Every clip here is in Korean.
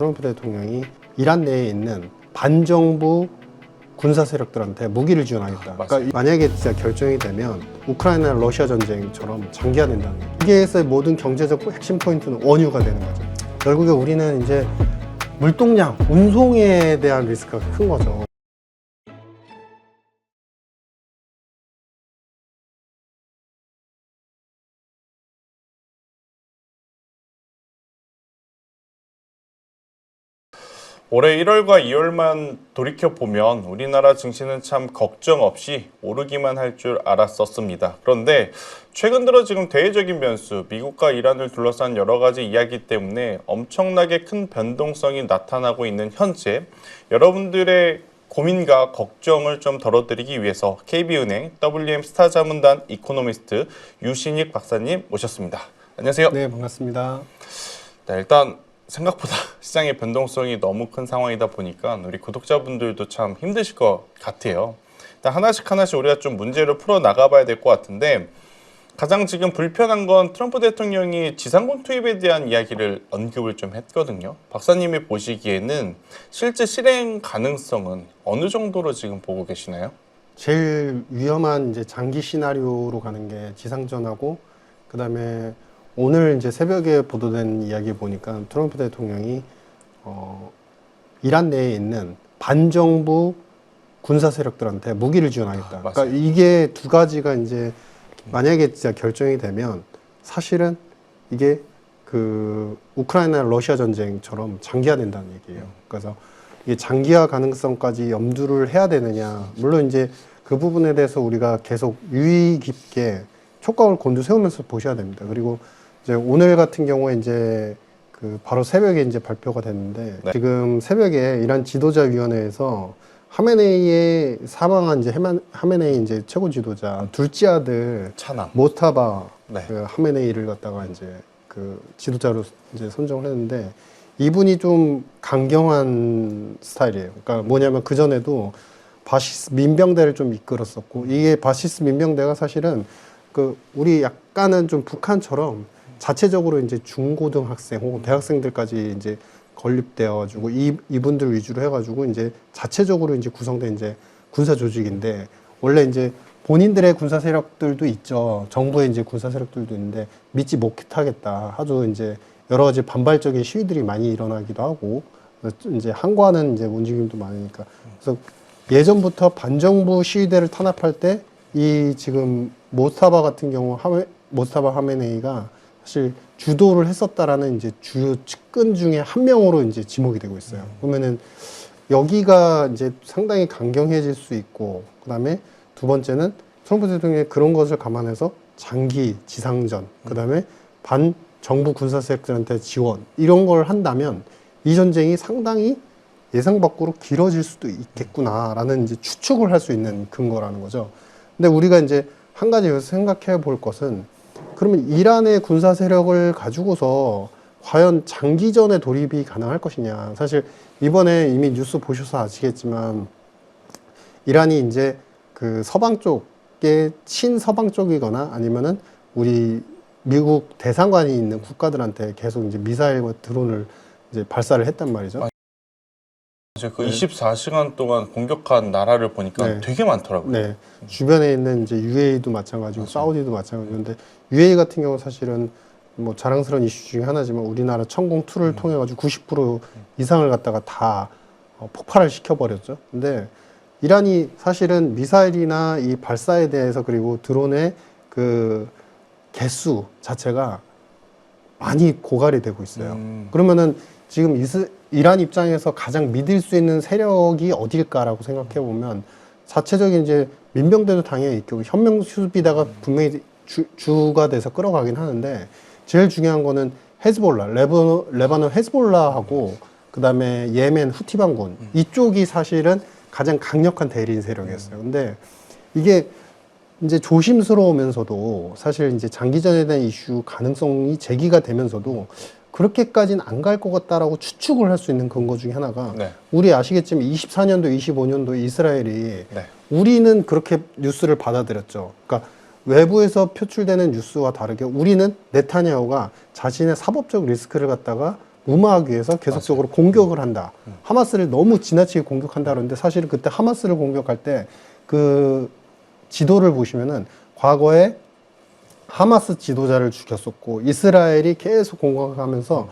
트럼프 대통령이 이란 내에 있는 반정부 군사 세력들한테 무기를 지원하겠다. 그러니까 만약에 진짜 결정이 되면 우크라이나 러시아 전쟁처럼 장기화된다는 거예요. 이게에서의 모든 경제적 핵심 포인트는 원유가 되는 거죠. 결국에 우리는 이제 물동량, 운송에 대한 리스크가 큰 거죠. 올해 1월과 2월만 돌이켜보면 우리나라 증시는 참 걱정 없이 오르기만 할 줄 알았었습니다. 그런데 최근 들어 지금 대외적인 변수, 미국과 이란을 둘러싼 여러 가지 이야기 때문에 엄청나게 큰 변동성이 나타나고 있는 현재 여러분들의 고민과 걱정을 좀 덜어드리기 위해서 KB은행 WM스타자문단 이코노미스트 유신익 박사님 모셨습니다. 안녕하세요. 네, 반갑습니다. 네, 일단 생각보다 시장의 변동성이 너무 큰 상황이다 보니까 우리 구독자분들도 참 힘드실 것 같아요. 일단 하나씩 우리가 좀 문제를 풀어 나가봐야 될 것 같은데, 가장 지금 불편한 건 트럼프 대통령이 지상군 투입에 대한 이야기를 언급을 좀 했거든요. 박사님이 보시기에는 실제 실행 가능성은 어느 정도로 지금 보고 계시나요? 제일 위험한 이제 장기 시나리오로 가는 게 지상전하고, 그다음에 오늘 이제 새벽에 보도된 이야기 보니까 트럼프 대통령이 이란 내에 있는 반정부 군사 세력들한테 무기를 지원하겠다. 그러니까 이게 두 가지가 이제 만약에 진짜 결정이 되면 사실은 이게 그 우크라이나 러시아 전쟁처럼 장기화된다는 얘기예요. 그래서 이게 장기화 가능성까지 염두를 해야 되느냐. 물론 이제 그 부분에 대해서 우리가 계속 유의 깊게 촉각을 곤두세우면서 보셔야 됩니다. 그리고 이제 오늘 같은 경우에 이제 그 바로 새벽에 이제 발표가 됐는데, 네. 지금 새벽에 이란 지도자위원회에서 하메네이의 사망한 이제 하메네이 이제 최고 지도자 둘째 아들 차남 모스타바 네. 그 하메네이를 갖다가 이제 그 지도자로 이제 선정을 했는데, 이분이 좀 강경한 스타일이에요. 그러니까 뭐냐면 그 전에도 바시스 민병대를 좀 이끌었었고, 이게 바시스 민병대가 사실은 그 우리 약간은 좀 북한처럼 자체적으로 이제 중고등학생 혹은 대학생들까지 이제 건립되어가지고 이분들 위주로 해가지고 이제 자체적으로 이제 구성된 이제 군사 조직인데, 원래 이제 본인들의 군사 세력들도 있죠. 정부의 이제 군사 세력들도 있는데 믿지 못하겠다. 아주 이제 여러 가지 반발적인 시위들이 많이 일어나기도 하고, 이제 항거하는 이제 움직임도 많으니까. 그래서 예전부터 반정부 시위대를 탄압할 때 이 지금 모스타바 같은 경우 모스타바 하메네이가 사실 주도를 했었다라는 이제 주요 측근 중에 한 명으로 이제 지목이 되고 있어요. 그러면은 여기가 이제 상당히 강경해질 수 있고, 그다음에 두 번째는 트럼프 대통령이 그런 것을 감안해서 장기 지상전, 그다음에 반정부 군사 세력들한테 지원, 이런 걸 한다면 이 전쟁이 상당히 예상 밖으로 길어질 수도 있겠구나라는 이제 추측을 할 수 있는 근거라는 거죠. 근데 우리가 이제 한 가지 여기서 생각해 볼 것은, 그러면 이란의 군사 세력을 가지고서 과연 장기전에 돌입이 가능할 것이냐. 사실 이번에 이미 뉴스 보셔서 아시겠지만, 이란이 이제 그 서방 쪽에 친서방 쪽이거나 아니면은 우리 미국 대사관이 있는 국가들한테 계속 이제 미사일과 드론을 이제 발사를 했단 말이죠. 그 24시간 동안 공격한 나라를 보니까 네. 되게 많더라고요. 네. 주변에 있는 이제 UAE도 마찬가지고, 사우디도 마찬가지인데, UAE 같은 경우 사실은 뭐 자랑스러운 이슈 중에 하나지만 우리나라 천공2를 통해 가지고 90% 이상을 갖다가 다 폭발을 시켜버렸죠. 근데 이란이 사실은 미사일이나 이 발사에 대해서, 그리고 드론의 그 개수 자체가 많이 고갈이 되고 있어요. 그러면은 지금 이란 입장에서 가장 믿을 수 있는 세력이 어딜까라고 생각해 보면, 자체적인 이제 민병대도 당연히 있고 현명 수비다가 분명히 주가 돼서 끌어가긴 하는데, 제일 중요한 거는 헤즈볼라, 레바논 헤즈볼라하고 그다음에 예멘 후티 반군, 이쪽이 사실은 가장 강력한 대리인 세력이었어요. 근데 이게 이제 조심스러우면서도 사실 이제 장기전에 대한 이슈 가능성이 제기가 되면서도 그렇게까지는 안 갈 것 같다라고 추측을 할 수 있는 근거 중에 하나가, 네. 우리 아시겠지만 24년도, 25년도 이스라엘이 네. 우리는 그렇게 뉴스를 받아들였죠. 그러니까 외부에서 표출되는 뉴스와 다르게 우리는 네타냐후가 자신의 사법적 리스크를 갖다가 무마하기 위해서 계속적으로 공격을 한다. 하마스를 너무 지나치게 공격한다 그러는데 사실은 그때 하마스를 공격할 때 그 지도를 보시면은 과거에 하마스 지도자를 죽였었고 이스라엘이 계속 공격하면서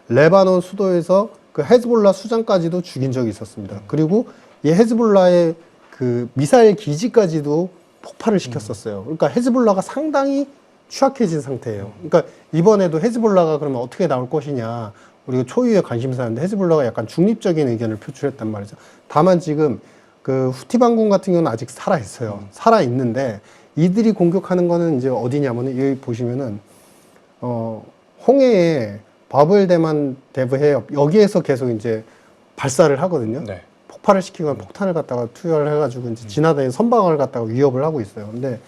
레바논 수도에서 그 헤즈볼라 수장까지도 죽인 적이 있었습니다. 그리고 이 헤즈볼라의 그 미사일 기지까지도 폭발을 시켰었어요. 그러니까 헤즈볼라가 상당히 취약해진 상태예요. 그러니까 이번에도 헤즈볼라가 그러면 어떻게 나올 것이냐 우리가 초유의 관심사인데 헤즈볼라가 약간 중립적인 의견을 표출했단 말이죠. 다만 지금 그 후티 반군 같은 경우는 아직 살아 있어요. 살아 있는데 이들이 공격하는 거는 이제 어디냐면은 여기 보시면은 홍해에 바브엘대만 대브 해협 여기에서 계속 이제 발사를 하거든요. 네. 폭발을 시키거나 폭탄을 갖다가 투여를 해가지고 이제 지나다니는 선박을 갖다가 위협을 하고 있어요. 근데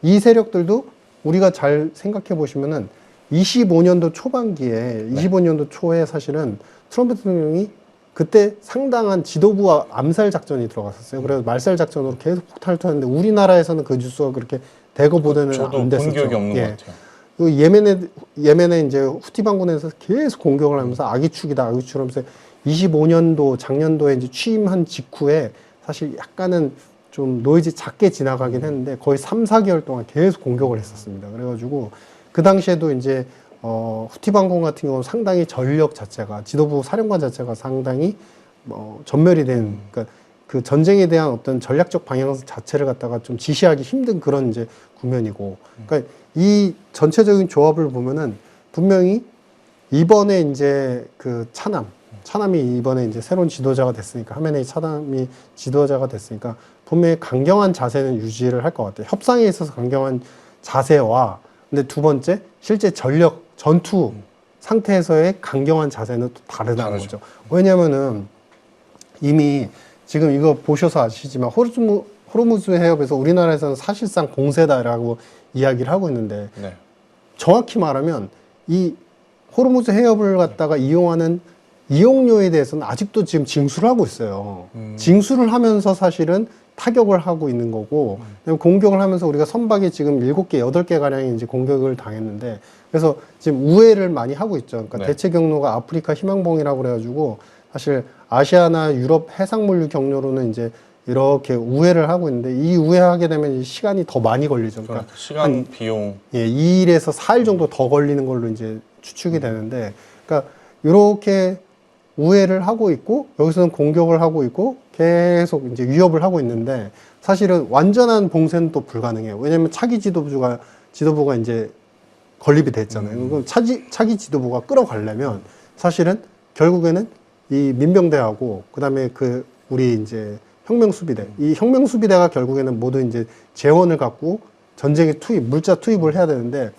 이 세력들도 우리가 잘 생각해 보시면은 25년도 초반기에 25년도 초에 사실은 트럼프 대통령이 그때 상당한 지도부와 암살 작전이 들어갔었어요. 그래서 말살 작전으로 계속 폭탄을 투하는데 우리나라에서는 그 뉴스가 그렇게 대거 보도는 저도 안 됐었죠. 본 기억이 없는 예. 것 같아요. 그 예멘에 이제 후티 반군에서 계속 공격을 하면서 아기축이다, 아기축 하면서 25년도, 작년도에 이제 취임한 직후에 사실 약간은 좀 노이즈 작게 지나가긴 했는데 거의 3, 4개월 동안 계속 공격을 했었습니다. 그래가지고 그 당시에도 이제 후티 반군 같은 경우는 상당히 전력 자체가, 지도부 사령관 자체가 상당히 전멸이 된, 그러니까 그 전쟁에 대한 어떤 전략적 방향 자체를 갖다가 좀 지시하기 힘든 그런 이제 국면이고, 그러니까 이 전체적인 조합을 보면은 분명히 이번에 이제 그 차남이 이번에 이제 새로운 지도자가 됐으니까, 하메네이 차남이 지도자가 됐으니까 분명히 강경한 자세는 유지를 할 것 같아요. 협상에 있어서 강경한 자세와, 근데 두 번째 실제 전투 상태에서의 강경한 자세는 또 다르다는 거죠. 왜냐면은 이미 지금 이거 보셔서 아시지만 호르무즈 해협에서 우리나라에서는 사실상 공세다라고 이야기를 하고 있는데 네. 정확히 말하면 이 호르무즈 해협을 갖다가 이용하는 이용료에 대해서는 아직도 지금 징수를 하고 있어요. 징수를 하면서 사실은 타격을 하고 있는 거고, 공격을 하면서 우리가 선박이 지금 7개, 8개 가량이 이제 공격을 당했는데, 그래서 지금 우회를 많이 하고 있죠. 그러니까 네. 대체 경로가 아프리카 희망봉이라고 그래가지고, 사실 아시아나 유럽 해상물류 경로로는 이제 이렇게 우회를 하고 있는데, 이 우회하게 되면 시간이 더 많이 걸리죠. 그러니까 시간, 비용. 예, 2일에서 4일 정도 더 걸리는 걸로 이제 추측이 되는데, 그러니까 이렇게 우회를 하고 있고 여기서는 공격을 하고 있고 계속 이제 위협을 하고 있는데 사실은 완전한 봉쇄는 또 불가능해요. 왜냐하면 차기 지도부가 이제 건립이 됐잖아요. 그럼 차기 지도부가 끌어가려면 사실은 결국에는 이 민병대하고 그다음에 그 우리 이제 혁명수비대, 이 혁명수비대가 결국에는 모두 이제 재원을 갖고 전쟁에 물자 투입을 해야 되는데,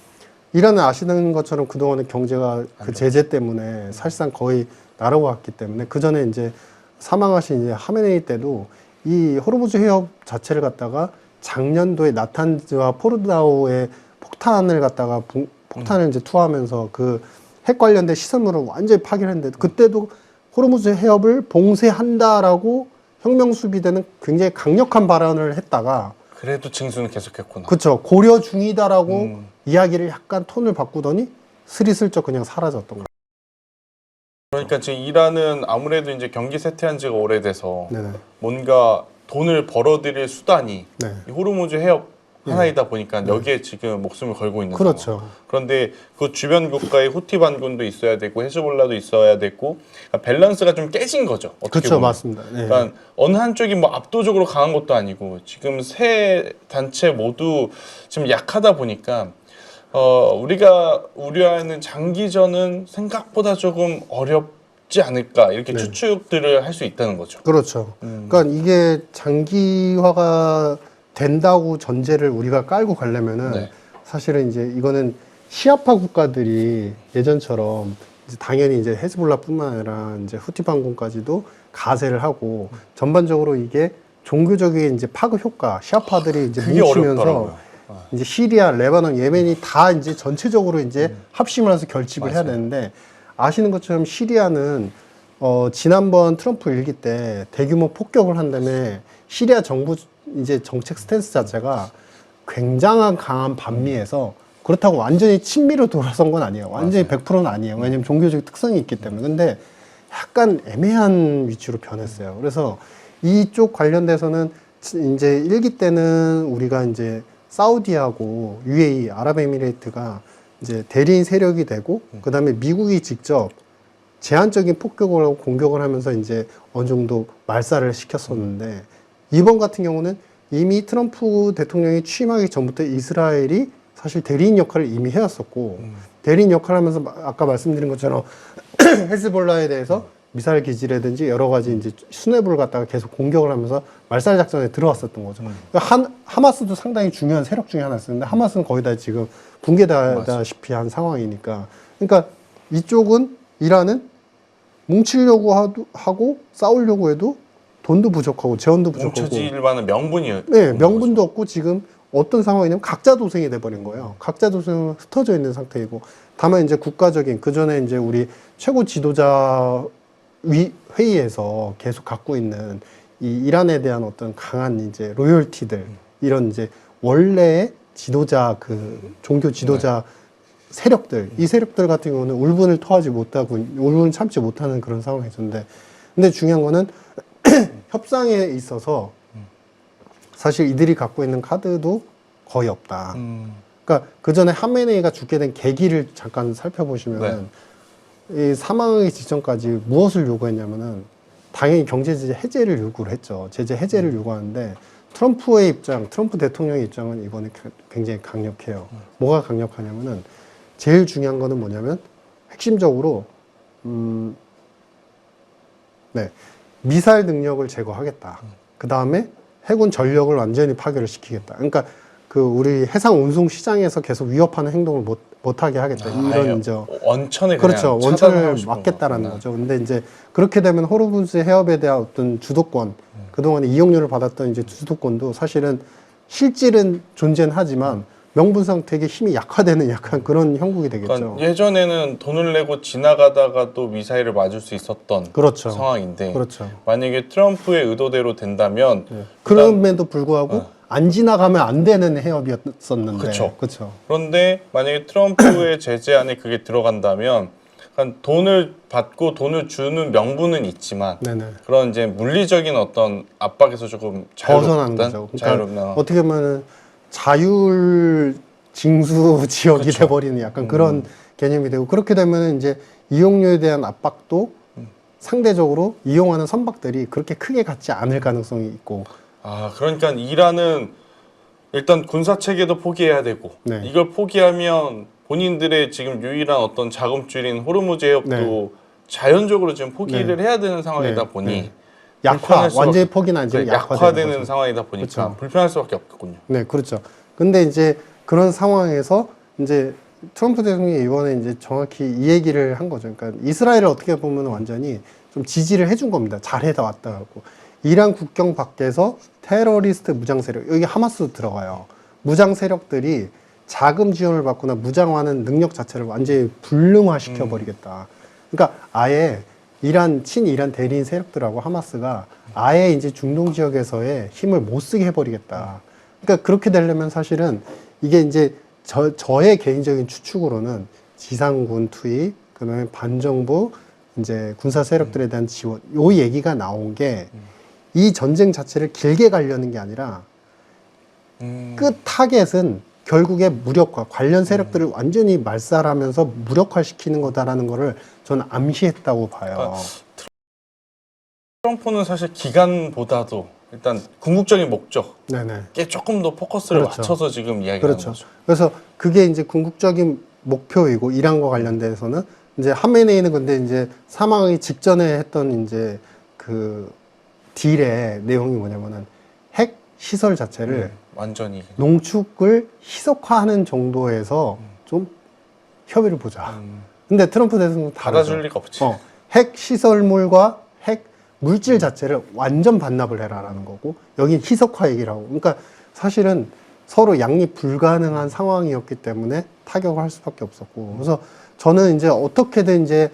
이란은 아시는 것처럼 그동안의 경제가 그 제재 때문에 사실상 거의 날아갔기 때문에, 그 전에 이제 사망하신 이제 하메네이 때도 이 호르무즈 해협 자체를 갖다가 작년도에 나탄즈와 포르다우에 폭탄을 갖다가 폭탄을 이제 투하하면서 그 핵 관련된 시설물을 완전히 파괴했는데, 그때도 호르무즈 해협을 봉쇄한다라고 혁명수비대는 굉장히 강력한 발언을 했다가, 그래도 징수는 계속했구나. 그렇죠, 고려 중이다라고 이야기를 약간 톤을 바꾸더니 스리슬쩍 그냥 사라졌던 거예요. 그러니까 지금 이란은 아무래도 이제 경기 쇠퇴한 지가 오래돼서 네네. 뭔가 돈을 벌어들일 수단이 네. 이 호르무즈 해협 하나이다 보니까 여기에 지금 목숨을 걸고 있는 상황. 그렇죠. 그런데 그 주변 국가에 후티 반군도 있어야 되고 헤즈볼라도 있어야 되고, 그러니까 밸런스가 좀 깨진 거죠. 어떻게 그렇죠, 보면. 맞습니다. 네. 그러니까 어느 한쪽이 뭐 압도적으로 강한 것도 아니고 지금 세 단체 모두 지금 약하다 보니까 우리가 우려하는 장기전은 생각보다 조금 어렵지 않을까, 이렇게 네. 추측들을 할 수 있다는 거죠. 그렇죠. 그러니까 이게 장기화가 된다고 전제를 우리가 깔고 가려면은 네. 사실은 이제 이거는 시아파 국가들이 예전처럼 이제 당연히 이제 헤즈볼라뿐만 아니라 이제 후티 반군까지도 가세를 하고 전반적으로 이게 종교적인 이제 파급 효과, 시아파들이 이제 그게 뭉치면서 어렵더라고요. 이제 시리아, 레바논, 예멘이 다 이제 전체적으로 이제 합심을 해서 결집을 해야 되는데, 아시는 것처럼 시리아는 지난번 트럼프 일기 때 대규모 폭격을 한 다음에 시리아 정부 이제 정책 스탠스 자체가 굉장한 강한 반미에서 그렇다고 완전히 친미로 돌아선 건 아니에요. 완전히 맞아요. 100%는 아니에요. 왜냐면 종교적 특성이 있기 때문에. 근데 약간 애매한 위치로 변했어요. 그래서 이쪽 관련돼서는 이제 1기 때는 우리가 이제 사우디하고 UAE, 아랍에미레이트가 이제 대리인 세력이 되고, 그 다음에 미국이 직접 제한적인 폭격을 하고 공격을 하면서 이제 어느 정도 말살을 시켰었는데, 이번 같은 경우는 이미 트럼프 대통령이 취임하기 전부터 이스라엘이 사실 대리인 역할을 이미 해왔었고, 대리인 역할을 하면서 아까 말씀드린 것처럼 헤즈볼라에 대해서 미사일 기지라든지 여러 가지 이제 수뇌부를 갖다가 계속 공격을 하면서 말살 작전에 들어왔었던 거죠. 그러니까 하마스도 상당히 중요한 세력 중에 하나였는데, 하마스는 거의 다 지금 붕괴되다시피 한 상황이니까. 그러니까 이쪽은 이란은 뭉치려고 하고 싸우려고 해도 돈도 부족하고 재원도 부족하고 뭉쳐질 만한 명분이 네, 명분도 없고 지금 어떤 상황이냐면 각자 도생이 돼버린 거예요. 각자 도생은 흩어져 있는 상태이고, 다만 이제 국가적인, 그 전에 이제 우리 최고 지도자 회의에서 계속 갖고 있는 이 이란에 대한 어떤 강한 이제 로열티들, 이런 이제 원래의 지도자, 그 종교 지도자 세력들, 이 세력들 같은 경우는 울분을 토하지 못하고 울분을 참지 못하는 그런 상황이 있었는데, 근데 중요한 거는 협상에 있어서 사실 이들이 갖고 있는 카드도 거의 없다. 그러니까 그 전에 하메네이가 죽게 된 계기를 잠깐 살펴보시면은 이 사망하기 직전까지 무엇을 요구했냐면은 당연히 경제 제재 해제를 요구를 했죠. 제재 해제를 요구하는데 트럼프의 입장, 트럼프 대통령의 입장은 이번에 굉장히 강력해요. 뭐가 강력하냐면은 제일 중요한 거는 뭐냐면 핵심적으로 네, 미사일 능력을 제거하겠다. 그 다음에 해군 전력을 완전히 파괴를 시키겠다. 그러니까 그 우리 해상 운송 시장에서 계속 위협하는 행동을 못하게 하겠다. 이런 이제 원천에 그렇죠. 그냥 원천을 차단하고 싶은 막겠다라는 거구나. 거죠. 근데 이제 그렇게 되면 호르무즈 해협에 대한 어떤 주도권, 그동안에 이용료를 받았던 이제 주도권도 사실은 실질은 존재는 하지만 명분상 되게 힘이 약화되는 약간 그런 형국이 되겠죠. 그러니까 예전에는 돈을 내고 지나가다가 또 미사일을 맞을 수 있었던 그렇죠. 상황인데 그렇죠. 만약에 트럼프의 의도대로 된다면 그럼에도 불구하고 어. 안 지나가면 안 되는 해협이었었는데. 그쵸. 그렇죠. 그런데 만약에 트럼프의 제재 안에 그게 들어간다면 약간 돈을 받고 돈을 주는 명분은 있지만 네네. 그런 이제 물리적인 어떤 압박에서 조금 벗어나는 자유롭다, 거죠. 그러니까 자유롭나. 어떻게 보면은 자율 징수 지역이 그쵸. 돼버리는 약간 그런 개념이 되고, 그렇게 되면 이제 이용료에 대한 압박도 상대적으로 이용하는 선박들이 그렇게 크게 갖지 않을 가능성이 있고. 아, 그러니까 이란은 일단 군사 체계도 포기해야 되고 네. 이걸 포기하면 본인들의 지금 유일한 어떤 자금줄인 호르무즈 해협도 네. 자연적으로 지금 포기를 해야 되는 상황이다 네. 보니 네. 약화, 불편할 수밖에- 완전히 포기는 아니지만 네, 약화되는 약화되는 거죠. 상황이다 보니까 그쵸. 불편할 수밖에 없겠군요. 네, 그렇죠. 근데 이제 그런 상황에서 이제 트럼프 대통령이 이번에 이제 정확히 이 얘기를 한 거죠. 그러니까 이스라엘을 어떻게 보면 완전히 좀 지지를 해준 겁니다. 잘해다 왔다 하고. 이란 국경 밖에서 테러리스트 무장 세력, 여기 하마스도 들어가요. 무장 세력들이 자금 지원을 받거나 무장화하는 능력 자체를 완전히 불능화시켜 버리겠다. 그러니까 아예 친이란 대리인 세력들하고 하마스가 아예 이제 중동 지역에서의 힘을 못 쓰게 해버리겠다. 그러니까 그렇게 되려면 사실은 이게 이제 저의 개인적인 추측으로는 지상군 투입, 그다음에 반정부 이제 군사 세력들에 대한 지원, 요 얘기가 나온 게 이 전쟁 자체를 길게 가려는 게 아니라 끝 타겟은 결국에 무력화, 관련 세력들을 완전히 말살하면서 무력화시키는 거다라는 거를 저는 암시했다고 봐요. 트럼프는 사실 기간보다도 일단 궁극적인 목적에 네네. 조금 더 포커스를 그렇죠. 맞춰서 지금 이야기하는 그렇죠. 거죠. 그래서 그게 이제 궁극적인 목표이고, 이란과 관련돼서는 이제 하메네이는 근데 이제 사망하기 직전에 했던 이제 그 딜의 내용이 뭐냐면은 핵 시설 자체를 완전히 농축을 희석화하는 정도에서 좀 협의를 보자. 근데 트럼프 대통령은 받아줄 리가 없지. 핵 시설물과 핵 물질 자체를 완전 반납을 해라라는 거고, 여긴 희석화 얘기를 하고. 그러니까 사실은 서로 양립 불가능한 상황이었기 때문에 타격을 할 수밖에 없었고. 그래서 저는 이제 어떻게든 이제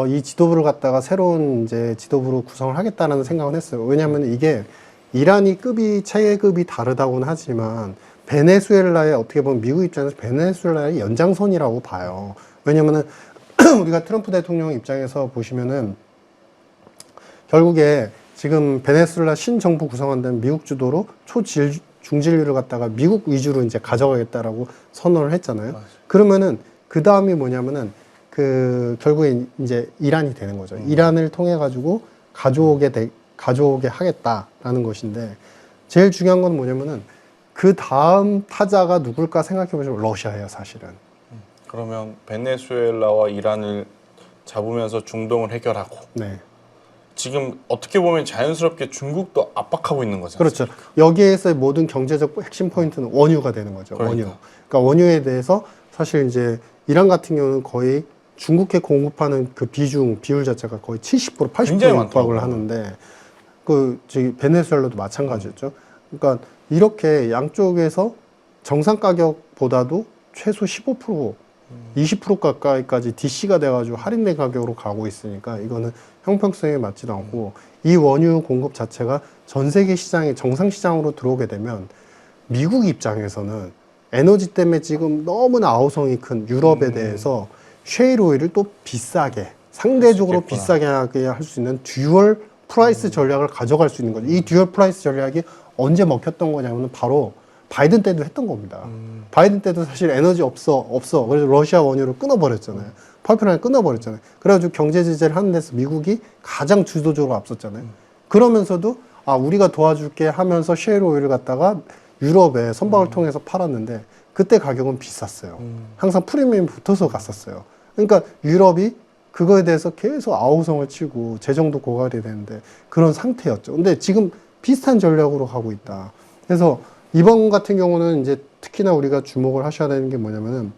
이 지도부를 갖다가 새로운 이제 지도부로 구성을 하겠다는 생각을 했어요. 왜냐하면 이게 이란이 체계급이 다르다고는 하지만 베네수엘라의 어떻게 보면 미국 입장에서 베네수엘라의 연장선이라고 봐요. 왜냐면은 우리가 트럼프 대통령 입장에서 보시면은 결국에 지금 베네수엘라 신정부 구성한다면 미국 주도로 중진리를 갖다가 미국 위주로 이제 가져가겠다라고 선언을 했잖아요. 맞아요. 그러면은 그 다음이 뭐냐면은 그 결국에 이제 이란이 되는 거죠. 이란을 통해 가지고 가져오게 하겠다라는 것인데 제일 중요한 건 뭐냐면은 그 다음 타자가 누굴까 생각해 보시면 러시아예요, 사실은. 그러면 베네수엘라와 이란을 잡으면서 중동을 해결하고 네. 지금 어떻게 보면 자연스럽게 중국도 압박하고 있는 거잖아요. 그렇죠. 여기에서의 모든 경제적 핵심 포인트는 원유가 되는 거죠. 원유. 그러니까 원유에 대해서 사실 이제 이란 같은 경우는 거의 중국에 공급하는 그 비율 자체가 거의 70% 80% 굉장히 육박을 많더라고요. 하는데 그 저기 베네수엘라도 마찬가지였죠. 그러니까 이렇게 양쪽에서 정상 가격보다도 최소 15% 20% 가까이까지 DC가 돼가지고 할인된 가격으로 가고 있으니까 이거는 형평성에 맞지도 않고 이 원유 공급 자체가 전 세계 시장에 정상 시장으로 들어오게 되면 미국 입장에서는 에너지 때문에 지금 너무나 아우성이 큰 유럽에 대해서 셰일 오일을 또 비싸게 상대적으로 있겠구나. 비싸게 하게 할 수 있는 듀얼 프라이스 전략을 가져갈 수 있는 거죠. 이 듀얼 프라이스 전략이 언제 먹혔던 거냐면 바로 바이든 때도 했던 겁니다. 바이든 때도 사실 에너지 없어. 그래서 러시아 원유를 끊어버렸잖아요. 파이프라인 끊어버렸잖아요. 그래가지고 경제 제재를 하는 데서 미국이 가장 주도적으로 앞섰잖아요. 그러면서도 우리가 도와줄게 하면서 셰일 오일을 갖다가 유럽에 선박을 통해서 팔았는데 그때 가격은 비쌌어요. 항상 프리미엄이 붙어서 갔었어요. 그러니까 유럽이 그거에 대해서 계속 아우성을 치고 재정도 고갈이 되는데 그런 상태였죠. 근데 지금 비슷한 전략으로 가고 있다. 그래서 이번 같은 경우는 이제 특히나 우리가 주목을 하셔야 되는 게 뭐냐면은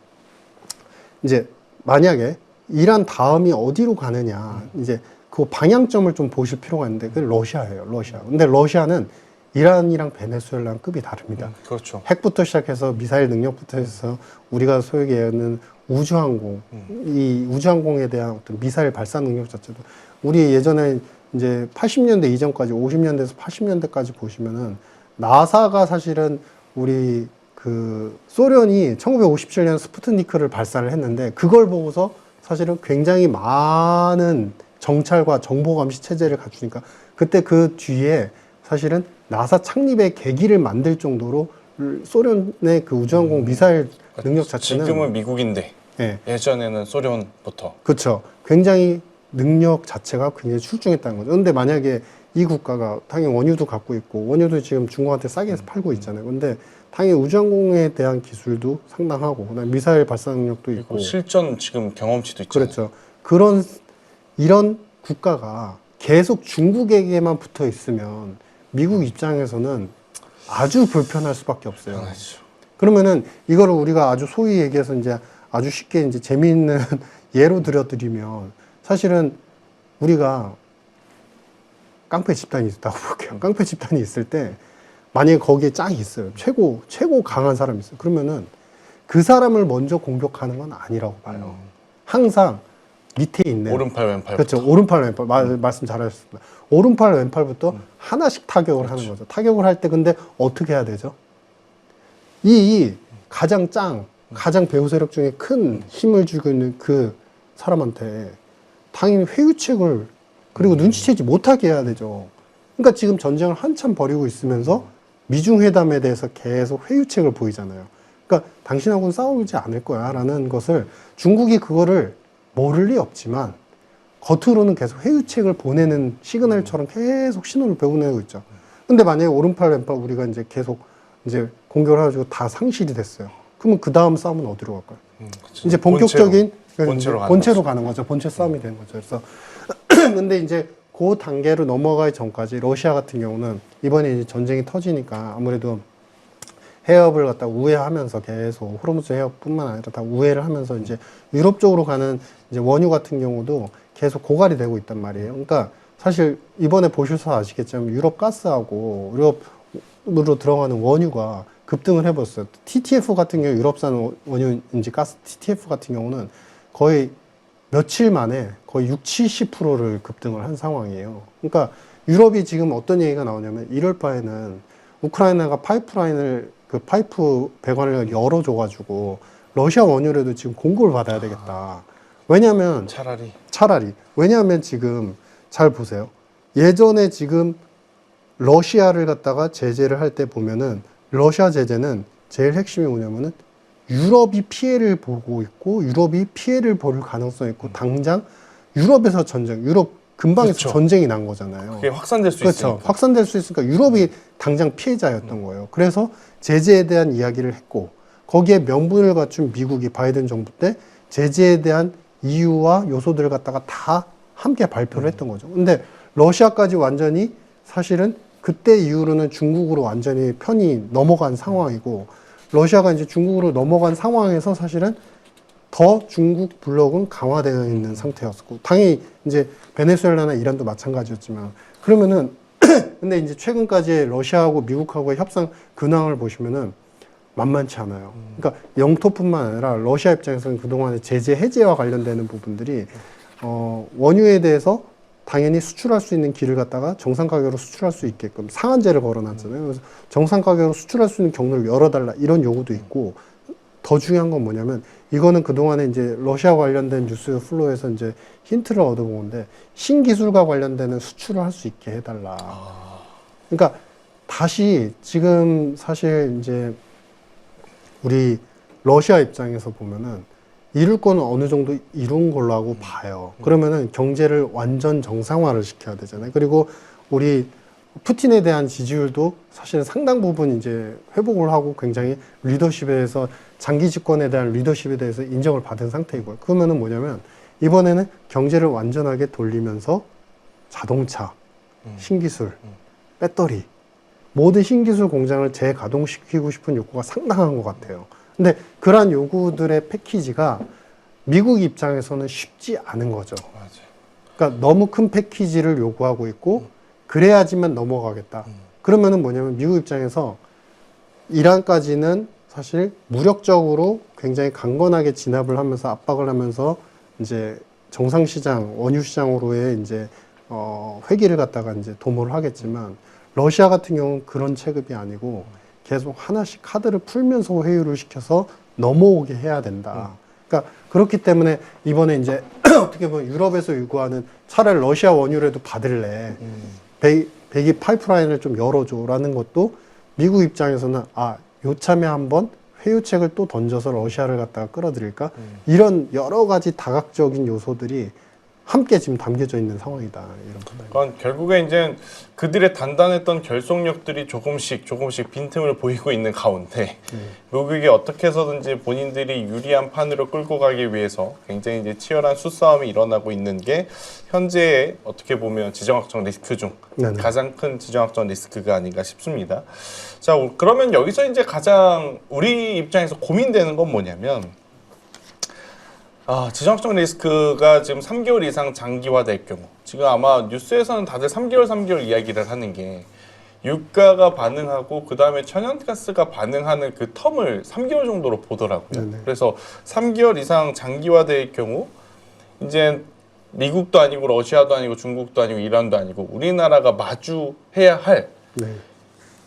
이제 만약에 이란 다음이 어디로 가느냐 이제 그 방향점을 좀 보실 필요가 있는데 그게 러시아예요. 러시아. 근데 러시아는 이란이랑 베네수엘라랑 급이 다릅니다. 그렇죠. 핵부터 시작해서 미사일 능력부터 해서 우리가 소위 얘기하는 우주항공, 이 우주항공에 대한 어떤 미사일 발사 능력 자체도 우리 예전에 이제 80년대 이전까지 50년대에서 80년대까지 보시면은 나사가 사실은 우리 그 소련이 1957년 스푸트니크를 발사를 했는데 그걸 보고서 사실은 굉장히 많은 정찰과 정보 감시 체제를 갖추니까 그때 그 뒤에 사실은 나사 창립의 계기를 만들 정도로 소련의 그 우주항공 미사일 능력 자체는 지금은 미국인데 예. 예전에는 소련부터 그렇죠. 굉장히 능력 자체가 굉장히 출중했다는 거죠. 근데 만약에 이 국가가 당연히 원유도 갖고 있고 원유도 지금 중국한테 싸게 팔고 있잖아요. 근데 당연히 우주항공에 대한 기술도 상당하고 그다음에 미사일 발사 능력도 있고 실전 지금 경험치도 있잖아요. 그렇죠. 이런 국가가 계속 중국에게만 붙어 있으면 미국 입장에서는 아주 불편할 수밖에 없어요. 당연하죠. 그러면은 이거를 우리가 아주 소위 얘기해서 이제 아주 쉽게 이제 재미있는 예로 들어드리면 사실은 우리가 깡패 집단이 있다고 볼게요. 깡패 집단이 있을 때 만약에 거기에 짱이 있어요. 최고 강한 사람이 있어요. 그러면은 그 사람을 먼저 공격하는 건 아니라고 봐요. 항상 밑에 있는 오른팔 왼팔 그렇죠. 오른팔 왼팔 말씀 잘하셨습니다. 오른팔 왼팔부터 하나씩 타격을 하는 거죠. 타격을 할 때 근데 어떻게 해야 되죠? 이 가장 배후 세력 중에 큰 힘을 쥐고 있는 그 사람한테 당연히 회유책을 그리고 눈치채지 못하게 해야 되죠. 그러니까 지금 전쟁을 한참 벌이고 있으면서 미중회담에 대해서 계속 회유책을 보이잖아요. 그러니까 당신하고는 싸우지 않을 거야 라는 것을 중국이 그거를 모를 리 없지만 겉으로는 계속 회유책을 보내는 시그널처럼 계속 신호를 보내고 있죠. 근데 만약에 오른팔 왼팔 우리가 이제 계속 이제 공격을 해가지고 다 상실이 됐어요. 그러면 그 다음 싸움은 어디로 갈까요? 이제 본격적인 본체로 가는 거죠. 본체 싸움이 되는 거죠. 그래서 근데 이제 그 단계로 넘어가기 전까지 러시아 같은 경우는 이번에 이제 전쟁이 터지니까 아무래도 해협을 갖다 우회하면서 계속 호르무즈 해협뿐만 아니라 다 우회를 하면서 이제 유럽 쪽으로 가는 이제 원유 같은 경우도 계속 고갈이 되고 있단 말이에요. 그러니까 사실 이번에 보셔서 아시겠지만 유럽 가스하고 유럽으로 들어가는 원유가 급등을 해버렸어요. TTF 같은 경우 유럽산 원유인지 가스 TTF 같은 경우는 거의 며칠 만에 거의 60-70%를 급등을 한 상황이에요. 그러니까 유럽이 지금 어떤 얘기가 나오냐면 이럴 바에는 우크라이나가 파이프라인을 그 파이프 배관을 열어줘가지고 러시아 원유로도 지금 공급을 받아야 되겠다. 왜냐하면 차라리 왜냐하면 지금 잘 보세요. 예전에 지금 러시아를 갖다가 제재를 할 때 보면은 러시아 제재는 제일 핵심이 뭐냐면은 유럽이 피해를 보고 있고 유럽이 피해를 볼 가능성이 있고 당장 유럽에서 유럽 근방에서 그렇죠. 전쟁이 난 거잖아요. 그게 확산될 수 그렇죠. 있으니까. 확산될 수 있으니까 유럽이 당장 피해자였던 거예요. 그래서 제재에 대한 이야기를 했고 거기에 명분을 갖춘 미국이 바이든 정부 때 제재에 대한 이유와 요소들을 갖다가 다 함께 발표를 했던 거죠. 근데 러시아까지 완전히 사실은 그때 이후로는 중국으로 완전히 편이 넘어간 상황이고 러시아가 이제 중국으로 넘어간 상황에서 사실은 더 중국 블록은 강화되어 있는 상태였었고 당연히 이제 베네수엘라나 이란도 마찬가지였지만 그러면은 근데 이제 최근까지의 러시아하고 미국하고의 협상 근황을 보시면은 만만치 않아요. 그러니까 영토뿐만 아니라 러시아 입장에서는 그동안의 제재 해제와 관련되는 부분들이 원유에 대해서 당연히 수출할 수 있는 길을 갖다가 정상 가격으로 수출할 수 있게끔 상한제를 걸어놨잖아요. 그래서 정상 가격으로 수출할 수 있는 경로를 열어달라 이런 요구도 있고 더 중요한 건 뭐냐면 이거는 그동안에 이제 러시아 관련된 뉴스 플로우에서 이제 힌트를 얻어본 건데 신기술과 관련되는 수출을 할 수 있게 해달라. 그러니까 다시 지금 사실 이제 우리 러시아 입장에서 보면은 이룰 거는 어느 정도 이룬 걸로 하고 봐요. 그러면은 경제를 완전 정상화를 시켜야 되잖아요. 그리고 우리 푸틴에 대한 지지율도 사실 상당 부분 이제 회복을 하고 굉장히 리더십에서 장기 집권에 대한 리더십에 대해서 인정을 받은 상태이고요. 그러면은 뭐냐면 이번에는 경제를 완전하게 돌리면서 자동차, 신기술, 배터리 모든 신기술 공장을 재가동시키고 싶은 욕구가 상당한 것 같아요. 근데 그러한 요구들의 패키지가 미국 입장에서는 쉽지 않은 거죠. 맞아요. 그러니까 너무 큰 패키지를 요구하고 있고 그래야지만 넘어가겠다. 그러면은 뭐냐면 미국 입장에서 이란까지는 사실 무력적으로 굉장히 강건하게 진압을 하면서 압박을 하면서 이제 정상시장, 원유시장으로의 이제 회기를 갖다가 이제 도모를 하겠지만 러시아 같은 경우는 그런 체급이 아니고 계속 하나씩 카드를 풀면서 회유를 시켜서 넘어오게 해야 된다. 그러니까 그렇기 때문에 이번에 이제 어떻게 보면 유럽에서 요구하는 차라리 러시아 원유라도 받을래. 배기 파이프라인을 좀 열어줘라는 것도 미국 입장에서는 요참에 한번 회유책을 또 던져서 러시아를 갖다가 끌어들일까? 이런 여러 가지 다각적인 요소들이 함께 지금 담겨져 있는 상황이다. 이런 그러니까 결국에 이제 그들의 단단했던 결속력들이 조금씩 빈틈을 보이고 있는 가운데 미국이 어떻게 해서든지 본인들이 유리한 판으로 끌고 가기 위해서 굉장히 이제 치열한 수싸움이 일어나고 있는 게 현재의 어떻게 보면 지정학적 리스크 중 네네. 가장 큰 지정학적 리스크가 아닌가 싶습니다. 자, 그러면 여기서 이제 가장 우리 입장에서 고민되는 건 뭐냐면 지정학적 리스크가 지금 3개월 이상 장기화될 경우 지금 아마 뉴스에서는 다들 3개월 이야기를 하는 게 유가가 반응하고 그 다음에 천연가스가 반응하는 그 텀을 3개월 정도로 보더라고요. 네네. 그래서 3개월 이상 장기화될 경우 이제 미국도 아니고 러시아도 아니고 중국도 아니고 이란도 아니고 우리나라가 마주해야 할 네.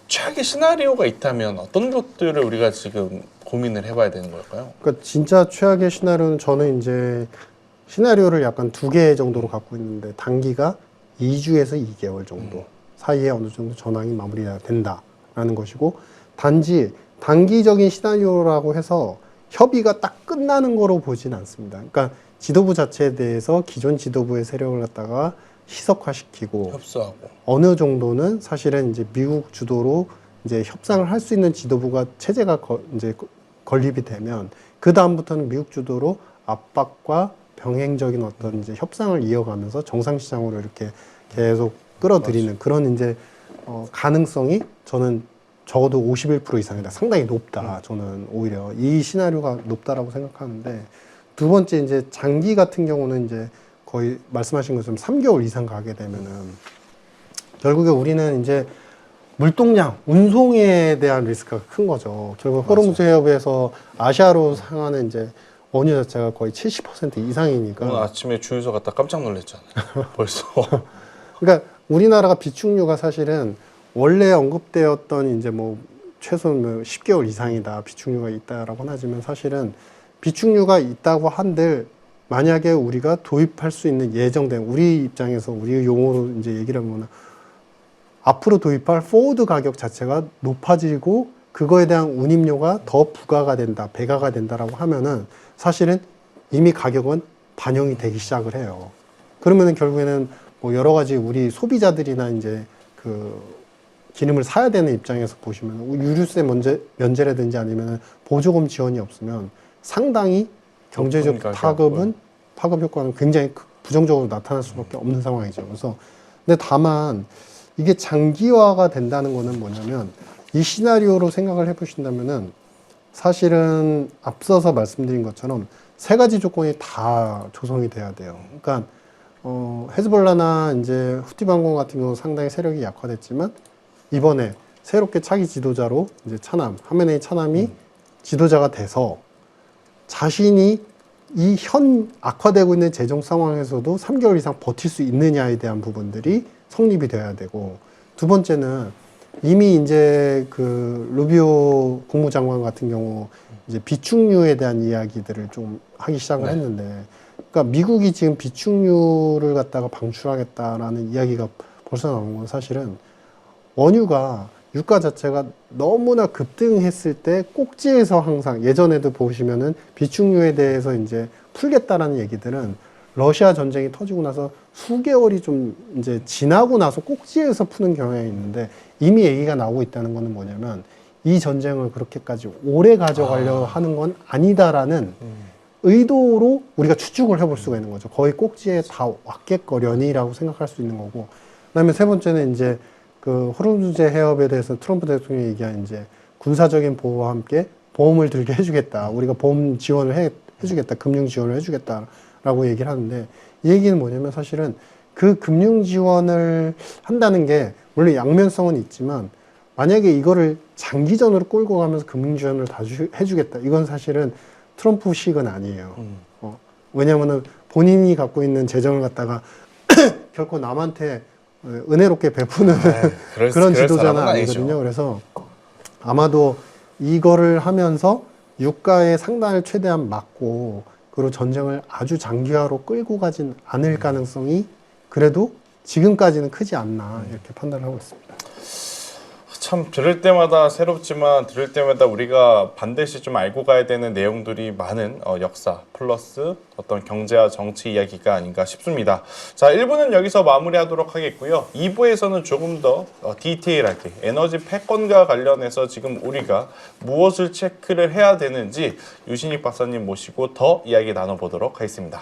최악의 시나리오가 있다면 어떤 것들을 우리가 지금 고민을 해봐야 되는 걸까요? 그러니까 진짜 최악의 시나리오는 저는 이제 시나리오를 약간 2개 정도로 갖고 있는데 단기가 2주에서 2개월 정도 사이에 어느 정도 전황이 마무리가 된다라는 것이고 단지 단기적인 시나리오라고 해서 협의가 딱 끝나는 거로 보진 않습니다. 그러니까 지도부 자체에 대해서 기존 지도부의 세력을 갖다가 희석화시키고 협소하고 어느 정도는 사실은 이제 미국 주도로 이제 협상을 할 수 있는 지도부가 체제가 이제 건립이 되면 그 다음부터는 미국 주도로 압박과 병행적인 어떤 이제 협상을 이어가면서 정상시장으로 이렇게 계속 끌어들이는 그런 이제 가능성이 저는 적어도 51% 이상이다. 상당히 높다. 저는 오히려 이 시나리오가 높다라고 생각하는데 두 번째 이제 장기 같은 경우는 이제 거의 말씀하신 것처럼 3개월 이상 가게 되면은 결국에 우리는 이제 물동량, 운송에 대한 리스크가 큰 거죠. 결국 호르무즈 해협에서 아시아로 향하는 이제 원유 자체가 거의 70% 이상이니까. 오늘 아침에 주유소 갔다 깜짝 놀랐잖아요. 벌써. 그러니까 우리나라가 비축유가 사실은 원래 언급되었던 이제 뭐 최소 뭐 10개월 이상이다 비축유가 있다라고 하지만 사실은 비축유가 있다고 한들 만약에 우리가 도입할 수 있는 예정된 우리 입장에서 우리 용어로 이제 얘기를 하면 앞으로 도입할 포워드 가격 자체가 높아지고 그거에 대한 운임료가 더 부과가 된다, 배가가 된다라고 하면은 사실은 이미 가격은 반영이 되기 시작을 해요. 그러면은 결국에는 뭐 여러 가지 우리 소비자들이나 이제 그 기름을 사야 되는 입장에서 보시면 유류세 면제라든지 아니면 보조금 지원이 없으면 상당히 경제적 파급 효과는 굉장히 부정적으로 나타날 수밖에 없는 상황이죠. 그래서 근데 다만 이게 장기화가 된다는 거는 뭐냐면 이 시나리오로 생각을 해보신다면은 사실은 앞서서 말씀드린 것처럼 세 가지 조건이 다 조성이 돼야 돼요. 그러니까 헤즈볼라나 이제 후티 반공 같은 경우 상당히 세력이 약화됐지만 이번에 새롭게 차기 지도자로 이제 하메네이 차남이 지도자가 돼서 자신이 이 현 악화되고 있는 재정 상황에서도 3개월 이상 버틸 수 있느냐에 대한 부분들이 성립이 돼야 되고 두 번째는 이미 이제 그 루비오 국무장관 같은 경우 이제 비축유에 대한 이야기들을 좀 하기 시작을 했는데 그러니까 미국이 지금 비축유를 갖다가 방출하겠다라는 이야기가 벌써 나온 건 사실은 원유가 유가 자체가 너무나 급등했을 때 꼭지에서 항상 예전에도 보시면은 비축유에 대해서 이제 풀겠다라는 얘기들은 러시아 전쟁이 터지고 나서 수개월이 좀 이제 지나고 나서 꼭지에서 푸는 경향이 있는데 이미 얘기가 나오고 있다는 거는 뭐냐면 이 전쟁을 그렇게까지 오래 가져가려 하는 건 아니다라는 의도로 우리가 추측을 해볼 수가 있는 거죠. 거의 꼭지에 다 왔겠거려니라고 생각할 수 있는 거고. 그다음에 세 번째는 이제 그 호르무즈 해협에 대해서 트럼프 대통령이 얘기한 이제 군사적인 보호와 함께 보험을 들게 해주겠다. 우리가 보험 지원을 해주겠다. 금융 지원을 해주겠다라고 얘기를 하는데 이 얘기는 뭐냐면 사실은 그 금융 지원을 한다는 게 물론 양면성은 있지만 만약에 이거를 장기전으로 끌고 가면서 금융 지원을 다 해주겠다. 이건 사실은 트럼프식은 아니에요. 왜냐하면은 본인이 갖고 있는 재정을 갖다가 결코 남한테 은혜롭게 베푸는 그런 지도자는 아니거든요. 그래서 아마도 이거를 하면서 유가의 상단을 최대한 막고 그리고 전쟁을 아주 장기화로 끌고 가진 않을 가능성이 그래도 지금까지는 크지 않나 이렇게 판단을 하고 있습니다. 참 들을 때마다 새롭지만 들을 때마다 우리가 반드시 좀 알고 가야 되는 내용들이 많은 역사 플러스 어떤 경제와 정치 이야기가 아닌가 싶습니다. 자, 1부는 여기서 마무리하도록 하겠고요. 2부에서는 조금 더 디테일하게 에너지 패권과 관련해서 지금 우리가 무엇을 체크를 해야 되는지 유신익 박사님 모시고 더 이야기 나눠보도록 하겠습니다.